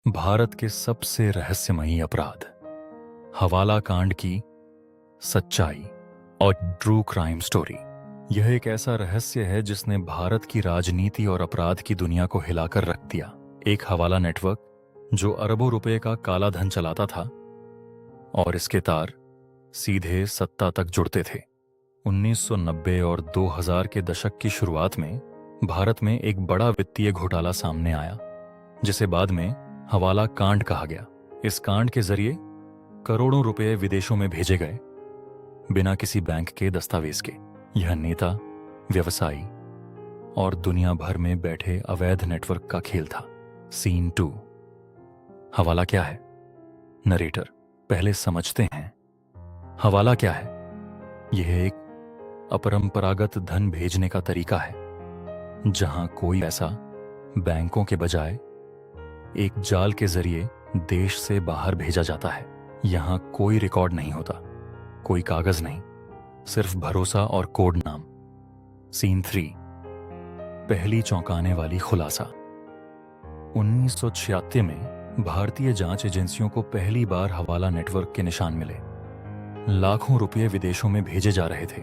भारत के सबसे रहस्यमयी अपराध हवाला कांड की सच्चाई और ट्रू क्राइम स्टोरी। यह एक ऐसा रहस्य है जिसने भारत की राजनीति और अपराध की दुनिया को हिलाकर रख दिया। एक हवाला नेटवर्क जो अरबों रुपए का काला धन चलाता था और इसके तार सीधे सत्ता तक जुड़ते थे। 1990 और 2000 के दशक की शुरुआत में भारत में एक बड़ा वित्तीय घोटाला सामने आया जिसे बाद में हवाला कांड कहा गया। इस कांड के जरिए करोड़ों रुपए विदेशों में भेजे गए बिना किसी बैंक के दस्तावेज के। यह नेता, व्यवसायी और दुनिया भर में बैठे अवैध नेटवर्क का खेल था। सीन 2। हवाला क्या है? नरेटर, पहले समझते हैं हवाला क्या है। यह एक अपरंपरागत धन भेजने का तरीका है जहां कोई पैसा बैंकों के बजाय एक जाल के जरिए देश से बाहर भेजा जाता है। यहां कोई रिकॉर्ड नहीं होता, कोई कागज नहीं, सिर्फ भरोसा और कोड नाम। सीन 3। पहली चौंकाने वाली खुलासा। 1976 में भारतीय जांच एजेंसियों को पहली बार हवाला नेटवर्क के निशान मिले। लाखों रुपए विदेशों में भेजे जा रहे थे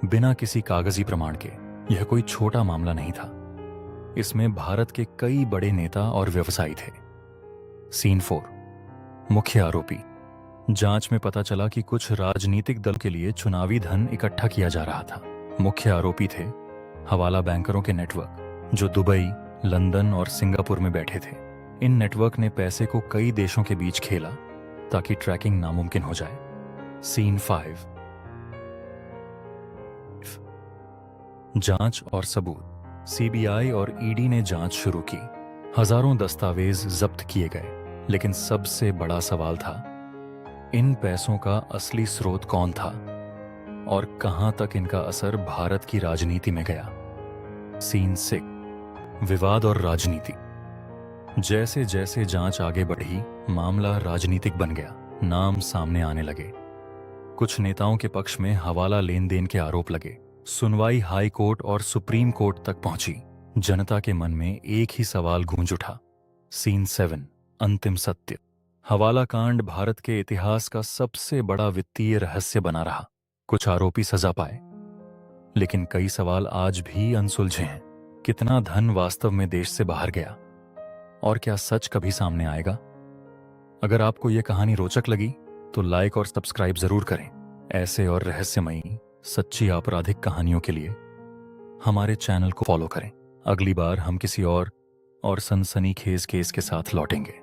बिना किसी कागजी प्रमाण के। यह कोई छोटा मामला नहीं था, इसमें भारत के कई बड़े नेता और व्यवसायी थे। सीन 4। मुख्य आरोपी। जांच में पता चला कि कुछ राजनीतिक दल के लिए चुनावी धन इकट्ठा किया जा रहा था। मुख्य आरोपी थे हवाला बैंकरों के नेटवर्क जो दुबई, लंदन और सिंगापुर में बैठे थे। इन नेटवर्क ने पैसे को कई देशों के बीच खेला ताकि ट्रैकिंग नामुमकिन हो जाए। सीन 5। जांच और सबूत। सीबीआई और ईडी ने जांच शुरू की। हजारों दस्तावेज जब्त किए गए, लेकिन सबसे बड़ा सवाल था इन पैसों का असली स्रोत कौन था और कहां तक इनका असर भारत की राजनीति में गया। सीन 6। विवाद और राजनीति। जैसे जैसे जांच आगे बढ़ी, मामला राजनीतिक बन गया। नाम सामने आने लगे। कुछ नेताओं के पक्ष में हवाला लेन देन के आरोप लगे। सुनवाई हाई कोर्ट और सुप्रीम कोर्ट तक पहुंची। जनता के मन में एक ही सवाल गूंज उठा। सीन 7। अंतिम सत्य। हवाला कांड भारत के इतिहास का सबसे बड़ा वित्तीय रहस्य बना रहा। कुछ आरोपी सजा पाए, लेकिन कई सवाल आज भी अनसुलझे हैं। कितना धन वास्तव में देश से बाहर गया और क्या सच कभी सामने आएगा? अगर आपको यह कहानी रोचक लगी तो लाइक और सब्सक्राइब जरूर करें। ऐसे और रहस्यमयी सच्ची आपराधिक कहानियों के लिए हमारे चैनल को फॉलो करें। अगली बार हम किसी और सनसनीखेज केस के साथ लौटेंगे।